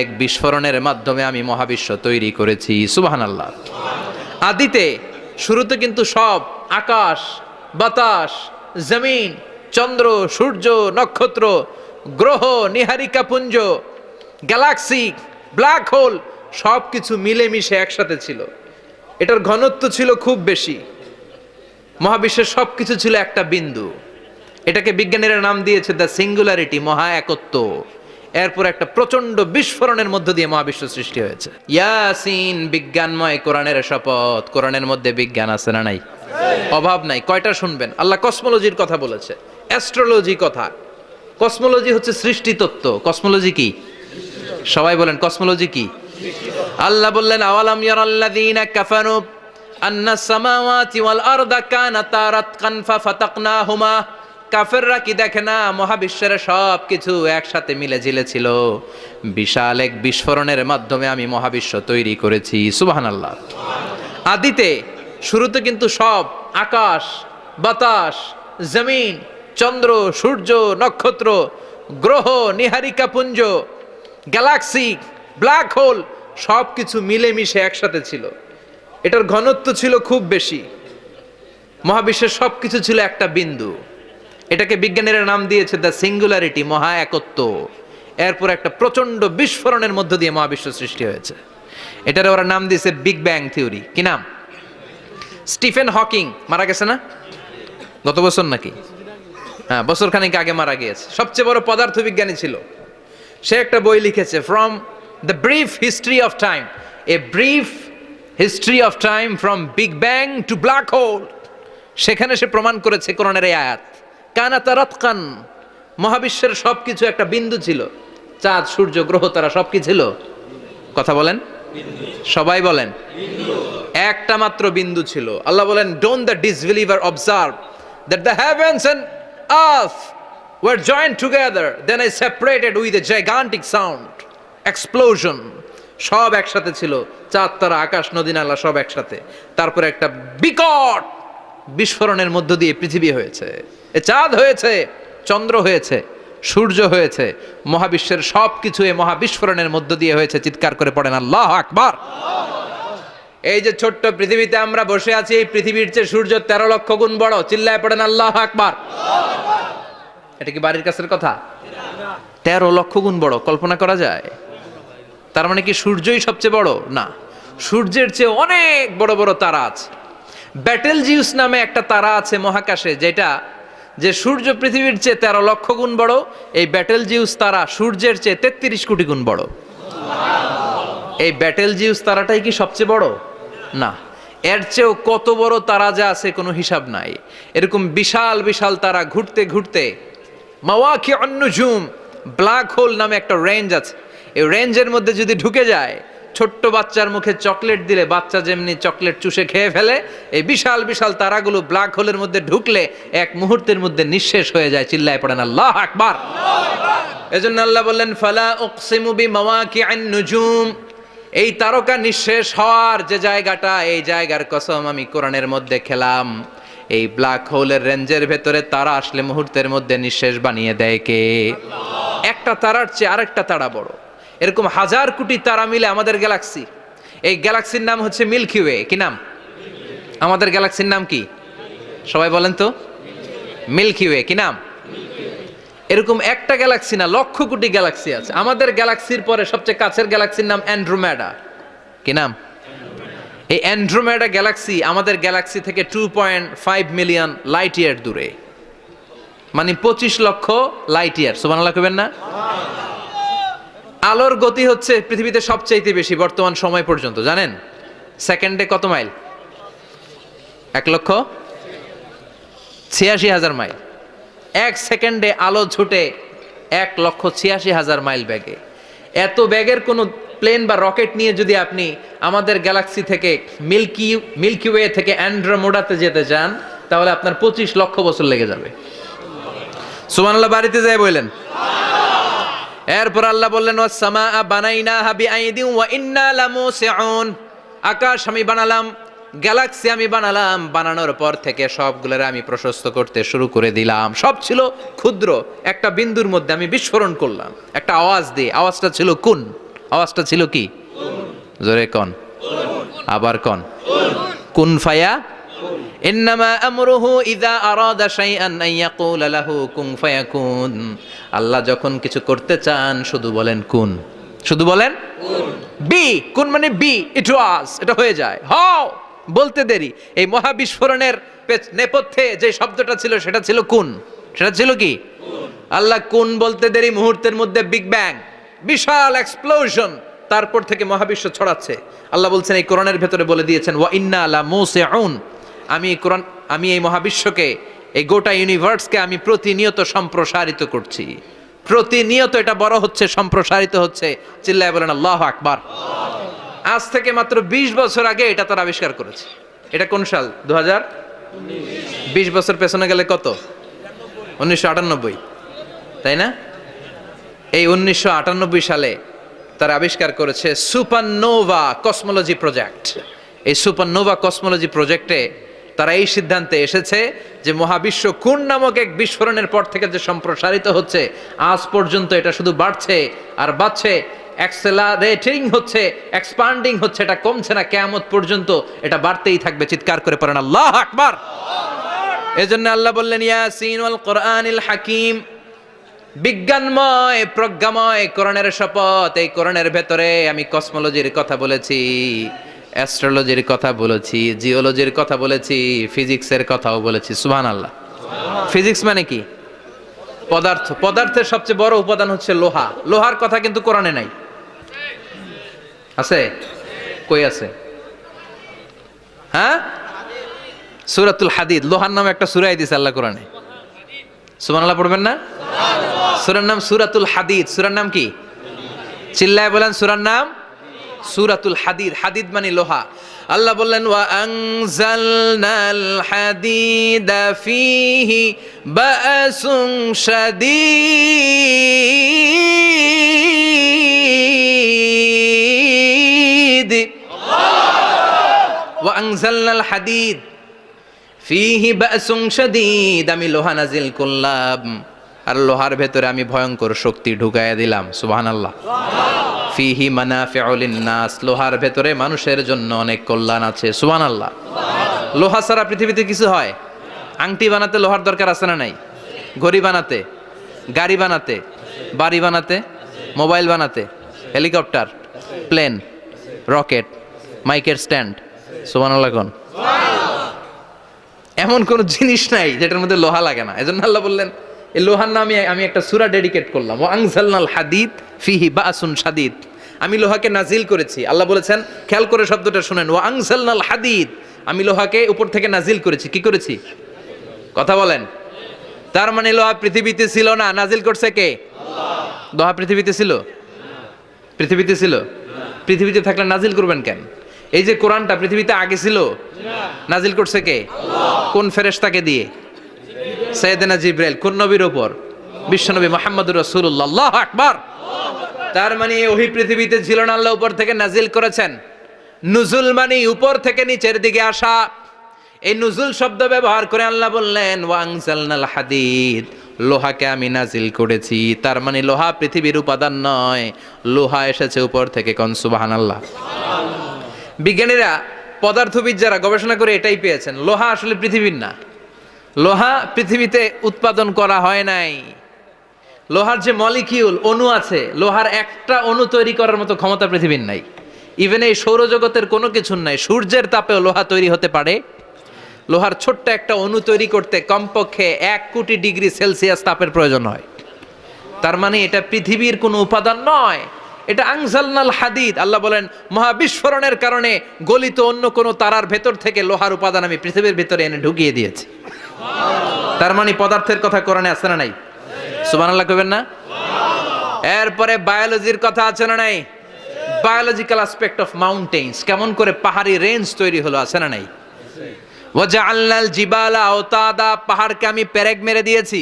এক বিস্ফোরণের মাধ্যমে আমি মহাবিশ্ব তৈরি করেছি। সুবহানাল্লাহ। আদিতে শুরুতে কিন্তু সব আকাশ, বাতাস, জমিন, চন্দ্র, সূর্য, নক্ষত্র, গ্রহ, নীহারিকা পুঞ্জ, গ্যালাক্সি, ব্ল্যাক হোল সব কিছু মিলেমিশে একসাথে ছিল। এটার ঘনত্ব ছিল খুব বেশি। মহাবিশ্বের সব কিছু ছিল একটা বিন্দু। এটাকে বিজ্ঞানীরা নাম দিয়েছে দ্য সিঙ্গুলারিটি, মহা একত্ব। এরপর একটা প্রচন্ড বিস্ফোরণের মধ্য দিয়ে মহাবিশ্ব সৃষ্টি হয়েছে। ইয়াসিন, বিজ্ঞানময় কোরআনের শপথ। কোরআনের মধ্যে বিজ্ঞান আছে না নাই? অভাব নাই। কয়টা শুনবেন? আল্লাহ কসমোলজির কথা বলেছে, অ্যাস্ট্রোলজি কথা। কসমোলজি হচ্ছে সৃষ্টি তত্ত্ব। কসমোলজি কি? সবাই বলেন কসমোলজি কি? আল্লাহ বললেন আওয়ালাম ইয়ারাল্লাযীনা কাফারু আন্নাস সামাওয়াতি ওয়াল আরদা কানাতা রাতকান ফাফাতাকনাহুমা। কাফেররা কি দেখে না মহাবিশ্বের সব কিছু একসাথে মিলে ঝিলে ছিল। বিশাল এক বিস্ফোরণের মাধ্যমে আমি মহাবিশ্ব তৈরি করেছি। সুবহানাল্লাহ। আদিতে শুরুতে কিন্তু সব আকাশ, বাতাস, জমিন, চন্দ্র, সূর্য, নক্ষত্র, গ্রহ, নীহারিকা পুঞ্জ, গ্যালাক্সি, ব্ল্যাক হোল সব কিছু মিলেমিশে একসাথে ছিল। এটার ঘনত্ব ছিল খুব বেশি। মহাবিশ্বের সব কিছু ছিল একটা বিন্দু। এটাকে বিজ্ঞানীরা নাম দিয়েছে দ্য সিঙ্গুলারিটি, মহা একত্ব। এরপর একটা প্রচন্ড বিস্ফোরণের মধ্য দিয়ে মহাবিশ্ব সৃষ্টি হয়েছে। এটার ওরা নাম দিয়েছে বিগ ব্যাং থিওরি। কি নাম? স্টিফেন হকিং মারা গেছে না গত বছর নাকি? হ্যাঁ, বছর খানিক আগে মারা গিয়েছে। সবচেয়ে বড় পদার্থবিজ্ঞানী ছিল। সে একটা বই লিখেছে, from the brief history of time, a brief history of time from big bang two black hole. সেখানে সে প্রমাণ করেছে কোরআনের এই আয়াত, কানাতা রাতকান, মহাবিশ্বের সবকিছু একটা বিন্দু ছিল। চাঁদ, সূর্য, গ্রহ, তারা সব কি ছিল? কথা বলেন, সবাই বলেন। একটা মাত্র বিন্দু ছিল। আল্লাহ বলেন, don't the disbeliever observe that the heavens and earth were joint together, then I separated with a gigantic sound explosion. সব একসাথে ছিল। চাঁদ, তারা, আকাশ, নদী, নালা সব একসাথে। তারপরে একটা বিকট বিস্ফোরণের মধ্য দিয়ে পৃথিবী হয়েছে, এ চাঁদ হয়েছে, চন্দ্র হয়েছে, সূর্য হয়েছে। মহাবিশ্বের সব কিছু এই মহাবিস্ফোরণের মধ্য দিয়ে হয়েছে। চিৎকার করে পড়েন আল্লাহু আকবার। এই যে ছোট্ট পৃথিবীতে আমরা বসে আছি, এই পৃথিবীর চেয়ে সূর্য 13 লক্ষ গুণ বড়। চিল্লায় পড়েন আল্লাহু আকবার। এটা কি বাড়ির কাছের কথা? 13 লক্ষ গুণ বড়। কল্পনা করা যায়? তার মানে কি সূর্যই সবচেয়ে বড়? না, সূর্যের চেয়ে অনেক বড় বড় তারা আছে। ব্যাটেল জিউস নামে একটা তারা আছে মহাকাশে, যেটা যে সূর্য পৃথিবীর চেয়ে 13 লক্ষ গুণ বড়। এই ব্যাটেল জিউস তারা সূর্যের চেয়ে 33 কোটি গুণ বড়। এই ব্যাটেল জিউস তারাটাই কি সবচেয়ে বড়? না, এর চেয়েও কত বড় তারা যা আছে কোনো হিসাব নাই। এরকম বিশাল বিশাল তারা ঘুরতে ঘুরতে মাওয়াকিউন নুজুম, ব্ল্যাক হোল নামে একটা রেঞ্জ আছে। এই রেঞ্জের মধ্যে যদি ঢুকে যায়, ছোট্ট বাচ্চার মুখে চকলেট দিলে বাচ্চা যেমনি চকলেট চুষে খেয়ে ফেলে, এই বিশাল বিশাল তারাগুলো ব্ল্যাক হোলের মধ্যে ঢুকলে এক মুহূর্তের মধ্যে নিঃশেষ হয়ে যায়। চিল্লায় পড়েন আল্লাহু আকবার। এজন্য আল্লাহ বললেন, ফালা উকসিমু বিমাওয়াকিউন নুজুম। এই তারকা নিঃশেষ হওয়ার যে জায়গাটা, এই জায়গার কসম আমি কোরআনের মধ্যে খেলাম। এই ব্ল্যাক হোলের রেঞ্জের ভেতরে তারা আসলে মুহূর্তের মধ্যে নিঃশেষ বানিয়ে দেয় কে? একটা তারার চেয়ে আরেকটা তারা বড়। এরকম হাজার কোটি তারা মিলে আমাদের গ্যালাক্সি। এই গ্যালাক্সির নাম হচ্ছে মিল্কি ওয়ে। কি নাম? আমাদের গ্যালাক্সির নাম কি? সবাই বলেন তো। Milky way. কি নাম? এরকম একটা গ্যালাক্সি না, লক্ষ কোটি গ্যালাক্সি আছে। আমাদের গ্যালাক্সির পরে সবচেয়ে কাছের গ্যালাক্সির নাম অ্যান্ড্রোমেডা। কি নাম? এই অ্যান্ড্রোমেডা গ্যালাক্সি আমাদের গ্যালাক্সি থেকে 2.5 মিলিয়ন লাইট ইয়ার দূরে, মানে 25 লক্ষ লাইট ইয়ার। সুবহানাল্লাহ কইবেন না? আলোর গতি হচ্ছে পৃথিবীতে সবচাইতে বেশি বর্তমান সময় পর্যন্ত। জানেন সেকেন্ডে কত মাইল? 1,86,000 মাইল। এক সেকেন্ডে আলো ছুটে 1,86,000 মাইল বেগে। এত বেগের কোনো প্লেন বা রকেট নিয়ে যদি আপনি আমাদের গ্যালাক্সি থেকে মিল্কি ওয়ে থেকে অ্যান্ড্রোমেডাতে যেতে চান, তাহলে আপনার 25 লক্ষ বছর লেগে যাবে। সুবহানাল্লাহ বাড়িতে যায় বললেন। এরপর আল্লাহ বললেন, ওয়াস সামাআ বানাইনাহা বিআইদিন ওয়া ইন্না লামুসিউন। আকাশ আমি বানালাম, গ্যালাক্সি আমি বানালাম। বানানোর পর থেকে সবগুলোর আমি প্রশস্ত করতে শুরু করে দিলাম। সব ছিল ক্ষুদ্র, একটা বিন্দুর মধ্যে আমি বিস্ফোরণ করলাম একটা আওয়াজ দিয়ে। আওয়াজটা ছিল কুন। আওয়াজটা ছিল কি? জোরে কন, আবার কন। কুন ফায়া ইন্নামা আমরুহু ইযা আরাদা শাইআন আন ইয়াকুলা লাহু কুন ফায়াকুন। আল্লাহ যখন কিছু করতে চান শুধু বলেন কুন, শুধু বলেন বি। কুন মানে বি, ইট ওয়াজ, এটা হয়ে যায়। হাও বলতে দেরি। এই মহাবিস্ফোরণের নেপথ্যে যে শব্দটা ছিল সেটা ছিল কুন। সেটা ছিল কি? আল্লাহ কুন বলতে দেরি, মুহূর্তের মধ্যে বিগ ব্যাং, বিশাল এক্সপ্লোশন, তারপর থেকে মহাবিশ্ব ছড়াচ্ছে। আল্লাহ বলছেন এই কোরআনের ভেতরে বলে দিয়েছেন ওয়া ইন্না লা মুসিউন, আমি এই মহাবিশ্বকে, এই গোটা ইউনিভার্সকে আমি প্রতিনিয়ত সম্প্রসারিত করছি। প্রতিনিয়ত এটা বড় হচ্ছে, সম্প্রসারিত হচ্ছে। চিল্লায় বলেন আল্লাহু আকবার। আজ থেকে মাত্র 20 বছর আগে এটা তারা আবিষ্কার করেছে। এটা কোন সাল? 2000। 20 বছর পেছনে গেলে কত? 1998, তাই না? এই 1998 সালে তারা আবিষ্কার করেছে সুপারনোভা কসমোলজি প্রজেক্ট। এই সুপারনোভা কসমোলজি প্রজেক্টে তারা এই সিদ্ধান্তে এসেছে যে মহাবিশ্ব কোন নামক এক বিস্ফোরণের পর থেকে যে সম্প্রসারিত হচ্ছে, আজ পর্যন্ত এটা শুধু বাড়ছে আর বাড়ছে, অ্যাক্সেলারেটিং হচ্ছে, এক্সপান্ডিং হচ্ছে, এটা কমছে না। কিয়ামত পর্যন্ত এটা বাড়তেই থাকবে। চিৎকার করে পড়েন আল্লাহু আকবার। এজন্য আল্লাহ বললেন ইয়াসিন ওয়াল কোরআনিল হাকিম, বিজ্ঞানময় প্রজ্ঞাময় কোরআনের শপথ। এই কোরআনের ভেতরে আমি কসমোলজির কথা বলেছি, অ্যাস্ট্রোলজির কথা বলেছি, জিওলজির কথা বলেছি, ফিজিক্সের কথাও বলেছি। সুবহানাল্লাহ। ফিজিক্স মানে কি? পদার্থ। পদার্থের সবচেয়ে বড় উপাদান হচ্ছে লোহা। লোহার কথা কিন্তু কোরআনে নাই। আছে? কই আছে? হ্যাঁ, সূরাতুল হাদিদ, লোহার নামে একটা সূরা দিয়েছে আল্লাহ কোরআনে। সুবহানাল্লাহ পড়বেন না? সূরার নাম সূরাতুল হাদিদ। সূরার নাম কি? চিল্লায় বলেন সূরার নাম সূরাতুল হাদিদ। হাদিদ মানে লোহা। আল্লাহ বললেন ওয়া আনজালনাল হাদিদা ফীহি বা'সুন শাদীদ। ওয়া আনজালনাল হাদিদ ফীহি বা'সুন শাদীদ, আমি লোহা নাজিল করলাম আর লোহার ভেতরে আমি ভয়ঙ্কর শক্তি ঢুকাইয়া দিলাম। সুবহানাল্লাহ। ফিহি মানাফিউ লিন-নাস, লোহার ভেতরে মানুষের জন্য অনেক কল্যাণ আছে। সুবহানাল্লাহ। লোহা ছাড়া পৃথিবীতে কিছু হয়? আংটি বানাতে লোহার দরকার আছে না নাই? ঘড়ি বানাতে, গাড়ি বানাতে, বাড়ি বানাতে, মোবাইল বানাতে, হেলিকপ্টার, প্লেন, রকেট, মাইকের স্ট্যান্ড। সুবহানাল্লাহ কোন? এমন কোন জিনিস নাই যেটার মধ্যে লোহা লাগে না। এজন্য আল্লাহ বললেন এই লোহার নামে আমি একটা সূরা ডেডিকেট করলাম, ওয়া আনজালনাল হাদিদ ফিহি বা'সুন শাদীদ। আমি লোহাকে নাজিল করেছি। আল্লাহ বলেছেন, খেয়াল করে শব্দটা শুনেন, ওয়া আনজালনাল হাদিদ, আমি লোহাকে উপর থেকে নাজিল করেছি। কি করেছি? কথা বলেন। তার মানে লোহা পৃথিবীতে ছিল না, নাজিল করছে কে? আল্লাহ। লোহা পৃথিবীতে ছিল? পৃথিবীতে ছিল? পৃথিবীতে থাকলে নাজিল করবেন কেন? এই যে কোরআনটা পৃথিবীতে আগে ছিল? নাজিল করছে কে? আল্লাহ। কোন ফেরেশতাকে দিয়ে? সাইয়েদনা জিবরাইল। কোন নবীর উপর? বিশ্বনবী মুহাম্মদুর রাসূলুল্লাহ। আল্লাহু আকবার। তার মানে ওহী পৃথিবীতে ছিল না, আল্লাহ উপর থেকে নাজিল করেছেন। নুজুল মানে উপর থেকে নিচের দিকে আসা। এই নুজুল শব্দ ব্যবহার করে আল্লাহ বললেন ওয়া আনজালনাল হাদিদ, লোহাকে আমি নাজিল করেছি। তার মানে লোহা পৃথিবীর উপাদান নয়, লোহা এসেছে উপর থেকে। কোন সুবহানাল্লাহ। বিজ্ঞানীরা, পদার্থবিদ যারা গবেষণা করে এটাই পেয়েছেন, লোহা আসলে পৃথিবীর না। লোহা পৃথিবীতে উৎপাদন করা হয় নাই। লোহার যে মলিকিউল, অণু আছে, লোহার একটা অণু তৈরি করার মতো ক্ষমতা পৃথিবীর নাই। ইভেন এই সৌরজগতের কোনো কিছুর নাই। সূর্যের তাপেও লোহা তৈরি হতে পারে। লোহার ছোট্ট একটা অণু তৈরি করতে কমপক্ষে 1 কোটি ডিগ্রি সেলসিয়াস তাপের প্রয়োজন হয়। তার মানে এটা পৃথিবীর কোনো উপাদান নয়, এটা আনজালনাল হাদিদ। আল্লাহ বলেন মহাবিস্ফোরণের কারণে গলিত অন্য কোনো তারার ভেতর থেকে লোহার উপাদান আমি পৃথিবীর ভিতরে এনে ঢুকিয়ে দিয়েছি। তার মানে পদার্থের কথা কোরআনে আছে না নাই? সুবহানাল্লাহ কইবেন না? এরপরে বায়োলজির কথা আছে না নাই? বায়োলজিক্যাল অ্যাসপেক্ট অফ মাউন্টেন্স, কেমন করে পাহাড়ি রেঞ্জ তৈরি হলো, আছে না নাই? ওয়াজআলনাল জিবালা আওতাদা, পাহাড়কে আমি পেরেক মেরে দিয়েছি।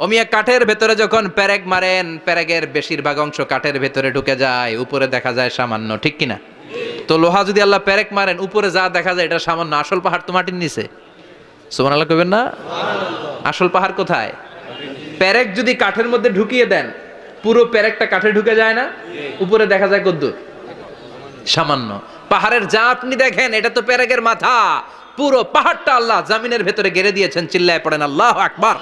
ওমিয়া কাঠের ভেতরে যখন পেরেক মারেন, পেরেকের বেশিরভাগ অংশ কাঠের ভেতরে ঢুকে যায়, উপরে দেখা যায় সামান্য, ঠিক কিনা? তো লোহা যদি আল্লাহ পেরেক মারেন, উপরে যা দেখা যায় এটা সামান্য, আসল পাহাড় তো মাটির নিচে। সুবহানাল্লাহ কইবেন না? আসল পাহাড় কোথায়? পেরেক যদি কাঠের মধ্যে ঢুকিয়ে দেন, পুরো পেরেকটা কাঠে ঢুকে যায় না, উপরে দেখা যায় কদ্দুর, সামান্য। পাহাড়ের যা আপনি দেখেন এটা তো পেরেকের মাথা, পুরো পাহাড়টা আল্লাহ জামিনের ভেতরে গেড়ে দিয়েছেন। চিল্লায় পড়েন আল্লাহু আকবার।